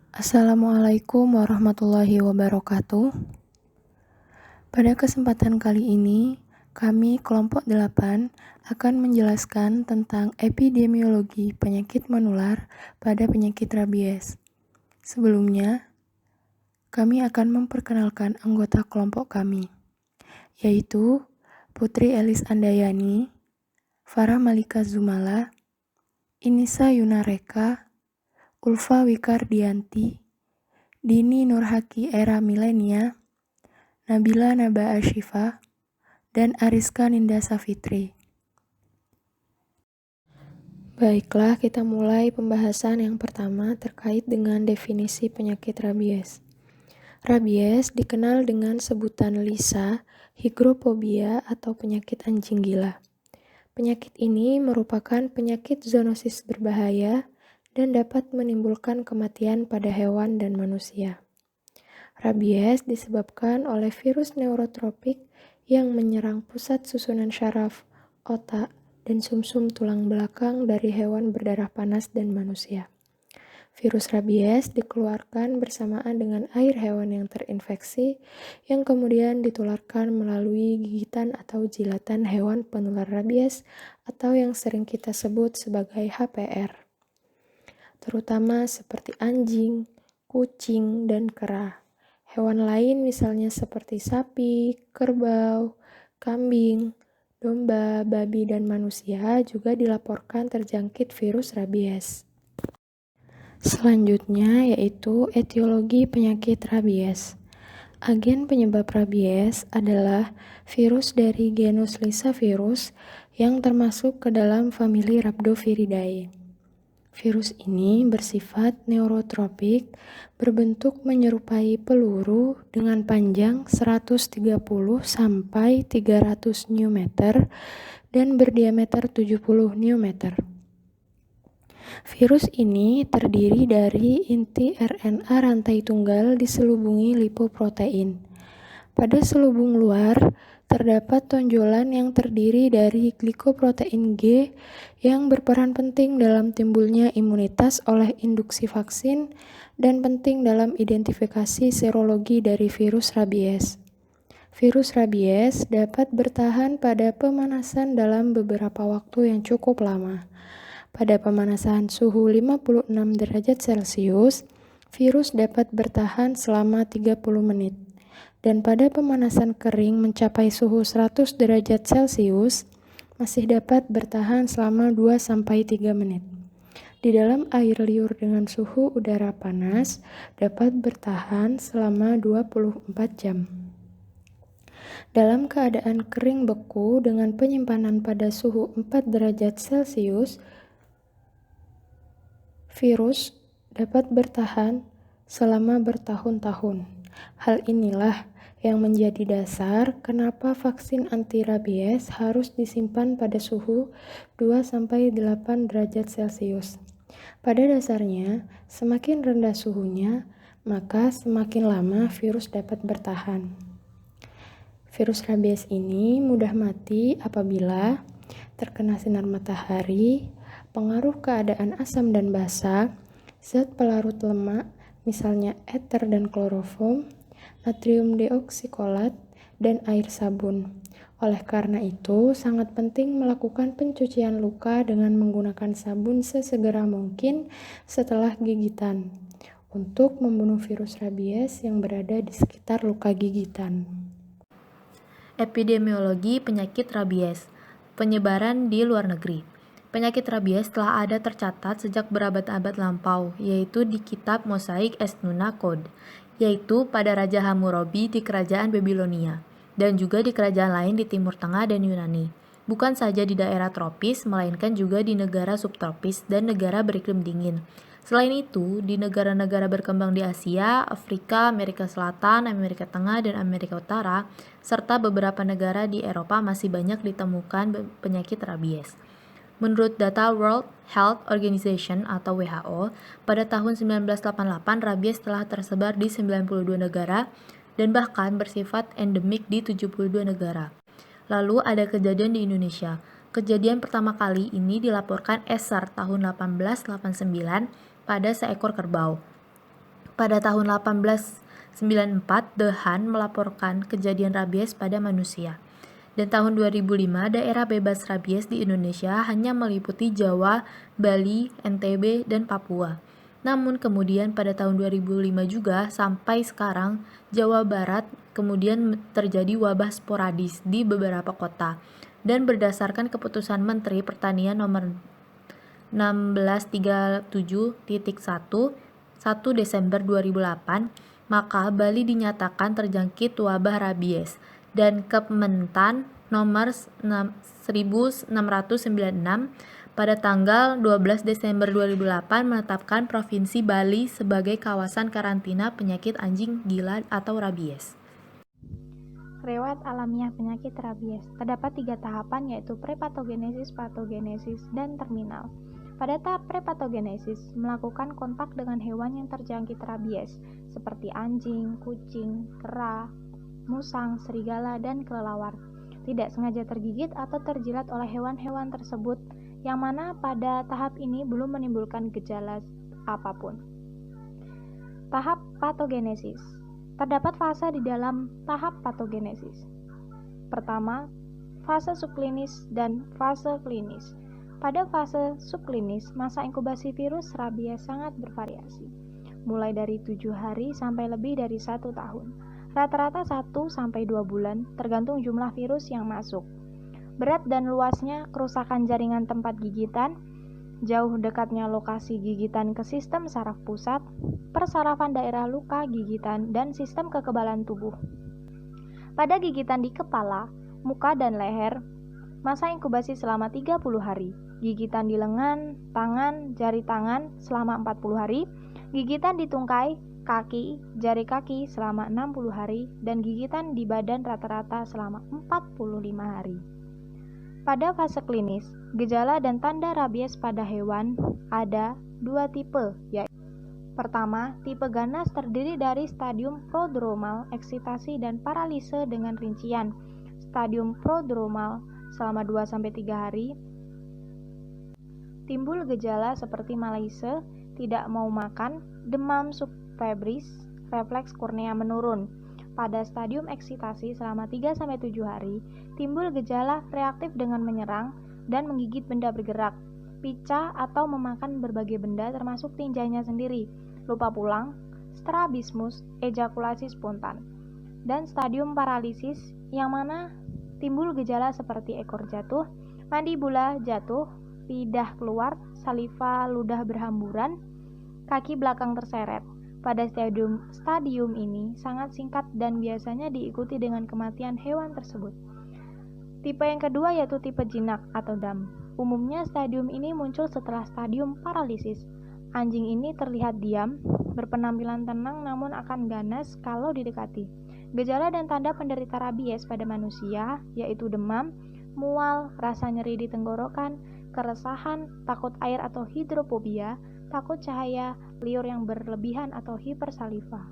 Assalamualaikum warahmatullahi wabarakatuh. Pada kesempatan kali ini, kami kelompok 8 akan menjelaskan tentang epidemiologi penyakit menular pada penyakit rabies. Sebelumnya, kami akan memperkenalkan anggota kelompok kami, yaitu Putri Elis Andayani, Farah Malika Zumala, Inisa Yunareka, Ulfa Wikardianti, Dini Nurhaki Era Milenia, Nabila Naba Ashifa, dan Ariska Ninda Safitri. Baiklah, kita mulai pembahasan yang pertama terkait dengan definisi penyakit rabies. Rabies dikenal dengan sebutan lisa, hygrophobia atau penyakit anjing gila. Penyakit ini merupakan penyakit zoonosis berbahaya dan dapat menimbulkan kematian pada hewan dan manusia. Rabies disebabkan oleh virus neurotropik yang menyerang pusat susunan syaraf, otak, dan sumsum tulang belakang dari hewan berdarah panas dan manusia. Virus rabies dikeluarkan bersamaan dengan air hewan yang terinfeksi, yang kemudian ditularkan melalui gigitan atau jilatan hewan penular rabies atau yang sering kita sebut sebagai HPR, terutama seperti anjing, kucing, dan kera. Hewan lain misalnya seperti sapi, kerbau, kambing, domba, babi, dan manusia juga dilaporkan terjangkit virus rabies. Selanjutnya yaitu etiologi penyakit rabies. Agen penyebab rabies adalah virus dari genus Lyssavirus yang termasuk ke dalam famili Rhabdoviridae. Virus ini bersifat neurotropik, berbentuk menyerupai peluru dengan panjang 130 sampai 300 nm dan berdiameter 70 nm. Virus ini terdiri dari inti RNA rantai tunggal diselubungi lipoprotein. Pada selubung luar, terdapat tonjolan yang terdiri dari glikoprotein G yang berperan penting dalam timbulnya imunitas oleh induksi vaksin dan penting dalam identifikasi serologi dari virus rabies. Virus rabies dapat bertahan pada pemanasan dalam beberapa waktu yang cukup lama. Pada pemanasan suhu 56 derajat Celcius, virus dapat bertahan selama 30 menit. Dan pada pemanasan kering mencapai suhu 100 derajat Celcius, masih dapat bertahan selama 2-3 menit. Di dalam air liur dengan suhu udara panas, dapat bertahan selama 24 jam. Dalam keadaan kering beku dengan penyimpanan pada suhu 4 derajat Celcius, virus dapat bertahan selama bertahun-tahun. Hal inilah yang menjadi dasar kenapa vaksin anti rabies harus disimpan pada suhu 2-8 derajat Celcius. Pada dasarnya, semakin rendah suhunya, maka semakin lama virus dapat bertahan. Virus rabies ini mudah mati apabila terkena sinar matahari, pengaruh keadaan asam dan basa, zat pelarut lemak, misalnya ether dan kloroform, natrium deoksikolat, dan air sabun. Oleh karena itu, sangat penting melakukan pencucian luka dengan menggunakan sabun sesegera mungkin setelah gigitan untuk membunuh virus rabies yang berada di sekitar luka gigitan. Epidemiologi penyakit rabies. Penyebaran di luar negeri. Penyakit rabies telah ada tercatat sejak berabad-abad lampau, yaitu di kitab Mosaik Esnuna Code, yaitu pada Raja Hammurabi di kerajaan Babilonia, dan juga di kerajaan lain di Timur Tengah dan Yunani. Bukan saja di daerah tropis, melainkan juga di negara subtropis dan negara beriklim dingin. Selain itu, di negara-negara berkembang di Asia, Afrika, Amerika Selatan, Amerika Tengah, dan Amerika Utara, serta beberapa negara di Eropa masih banyak ditemukan penyakit rabies. Menurut data World Health Organization atau WHO, pada tahun 1988 rabies telah tersebar di 92 negara dan bahkan bersifat endemik di 72 negara. Lalu ada kejadian di Indonesia. Kejadian pertama kali ini dilaporkan Esar tahun 1889 pada seekor kerbau. Pada tahun 1894, Dehaene melaporkan kejadian rabies pada manusia. Dan tahun 2005, daerah bebas rabies di Indonesia hanya meliputi Jawa, Bali, NTB, dan Papua. Namun kemudian pada tahun 2005 juga sampai sekarang, Jawa Barat kemudian terjadi wabah sporadis di beberapa kota. Dan berdasarkan keputusan Menteri Pertanian nomor 1637.1 1 Desember 2008, maka Bali dinyatakan terjangkit wabah rabies dan Kementan nomor 1696 pada tanggal 12 Desember 2008 menetapkan Provinsi Bali sebagai kawasan karantina penyakit anjing gila atau rabies. Riwayat alamiah penyakit rabies. Terdapat 3 tahapan yaitu prepatogenesis, patogenesis, dan terminal. Pada tahap prepatogenesis, melakukan kontak dengan hewan yang terjangkit rabies seperti anjing, kucing, kera, musang, serigala, dan kelelawar. Tidak sengaja tergigit atau terjilat oleh hewan-hewan tersebut yang mana pada tahap ini belum menimbulkan gejala apapun. Tahap patogenesis. Terdapat fase di dalam tahap patogenesis. Pertama, fase subklinis dan fase klinis. Pada fase subklinis, masa inkubasi virus rabies sangat bervariasi, mulai dari 7 hari sampai lebih dari 1 tahun. Rata-rata 1-2 bulan, tergantung jumlah virus yang masuk. Berat dan luasnya kerusakan jaringan tempat gigitan, jauh dekatnya lokasi gigitan ke sistem saraf pusat, persarafan daerah luka gigitan, dan sistem kekebalan tubuh. Pada gigitan di kepala, muka, dan leher, masa inkubasi selama 30 hari. Gigitan di lengan, tangan, jari tangan selama 40 hari, gigitan di tungkai, kaki, jari kaki selama 60 hari, dan gigitan di badan rata-rata selama 45 hari. Pada fase klinis, gejala dan tanda rabies pada hewan ada 2 tipe, yaitu pertama, tipe ganas terdiri dari stadium prodromal, eksitasi, dan paralise dengan rincian. Stadium prodromal selama 2-3 hari, timbul gejala seperti malaise, tidak mau makan, demam subfebris, refleks kornea menurun. Pada stadium eksitasi selama 3-7 hari, timbul gejala reaktif dengan menyerang dan menggigit benda bergerak, picah atau memakan berbagai benda termasuk tinjanya sendiri, lupa pulang, strabismus, ejakulasi spontan. Dan stadium paralisis yang mana timbul gejala seperti ekor jatuh, mandibula jatuh, lidah keluar, saliva ludah berhamburan, kaki belakang terseret. Pada stadium ini sangat singkat dan biasanya diikuti dengan kematian hewan tersebut. Tipe yang kedua yaitu tipe jinak atau dam. Umumnya stadium ini muncul setelah stadium paralisis. Anjing ini terlihat diam, berpenampilan tenang namun akan ganas kalau didekati. Gejala dan tanda penderita rabies pada manusia yaitu demam, mual, rasa nyeri di tenggorokan, keresahan, takut air atau hidrofobia, takut cahaya, liur yang berlebihan atau hipersaliva.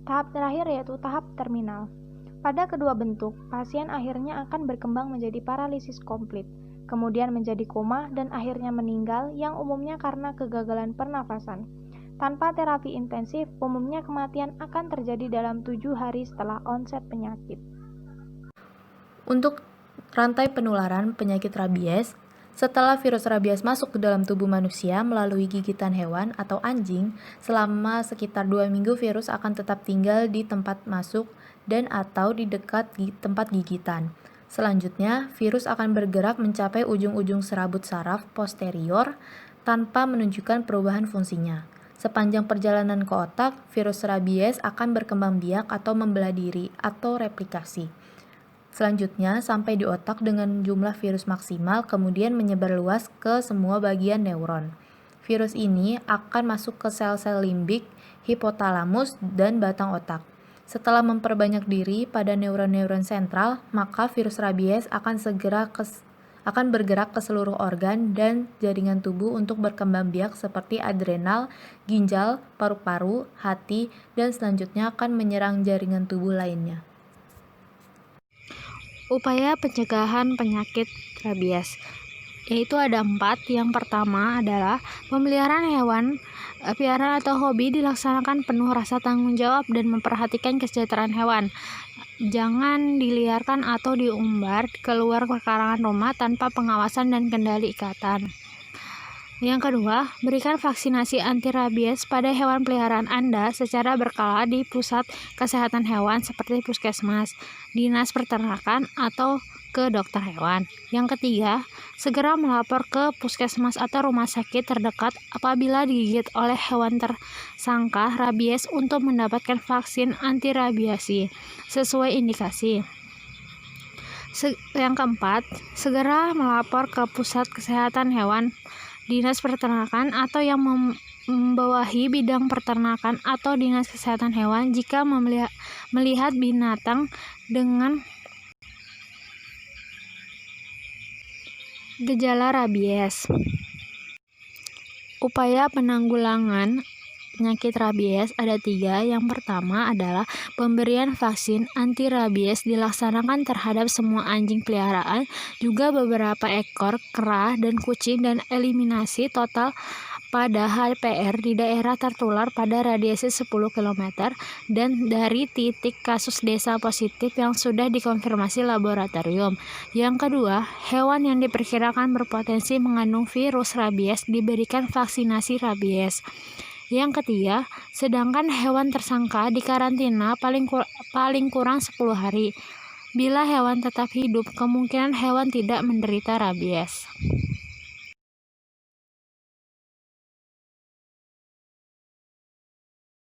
Tahap terakhir yaitu tahap terminal. Pada kedua bentuk, pasien akhirnya akan berkembang menjadi paralisis komplit, kemudian menjadi koma dan akhirnya meninggal yang umumnya karena kegagalan pernafasan. Tanpa terapi intensif, umumnya kematian akan terjadi dalam 7 hari setelah onset penyakit. Untuk rantai penularan penyakit rabies, setelah virus rabies masuk ke dalam tubuh manusia melalui gigitan hewan atau anjing, selama sekitar 2 minggu virus akan tetap tinggal di tempat masuk dan atau di dekat tempat gigitan. Selanjutnya, virus akan bergerak mencapai ujung-ujung serabut saraf posterior tanpa menunjukkan perubahan fungsinya. Sepanjang perjalanan ke otak, virus rabies akan berkembang biak atau membelah diri atau replikasi. Selanjutnya, sampai di otak dengan jumlah virus maksimal, kemudian menyebar luas ke semua bagian neuron. Virus ini akan masuk ke sel-sel limbik, hipotalamus, dan batang otak. Setelah memperbanyak diri pada neuron-neuron sentral, maka virus rabies akan bergerak ke seluruh organ dan jaringan tubuh untuk berkembang biak seperti adrenal, ginjal, paru-paru, hati, dan selanjutnya akan menyerang jaringan tubuh lainnya. Upaya pencegahan penyakit rabies. yaitu ada 4. Yang pertama adalah pemeliharaan hewan piaraan atau hobi dilaksanakan penuh rasa tanggung jawab dan memperhatikan kesejahteraan hewan. Jangan diliarkan atau diumbar keluar pekarangan rumah tanpa pengawasan dan kendali ikatan. Yang kedua, berikan vaksinasi anti rabies pada hewan peliharaan Anda secara berkala di pusat kesehatan hewan seperti puskesmas, dinas peternakan, atau ke dokter hewan. Yang ketiga, segera melapor ke puskesmas atau rumah sakit terdekat apabila digigit oleh hewan tersangka rabies untuk mendapatkan vaksin anti rabiesi sesuai indikasi. Yang keempat, segera melapor ke pusat kesehatan hewan, dinas peternakan, atau yang membawahi bidang peternakan atau dinas kesehatan hewan jika melihat binatang dengan gejala rabies. Upaya penanggulangan penyakit rabies ada 3. Yang pertama adalah pemberian vaksin anti rabies dilaksanakan terhadap semua anjing peliharaan, juga beberapa ekor kera dan kucing, dan eliminasi total pada HPR di daerah tertular pada radiasi 10 km dan dari titik kasus desa positif yang sudah dikonfirmasi laboratorium. Yang kedua, hewan yang diperkirakan berpotensi mengandung virus rabies diberikan vaksinasi rabies. Yang ketiga, sedangkan hewan tersangka dikarantina paling kurang 10 hari. Bila hewan tetap hidup, kemungkinan hewan tidak menderita rabies.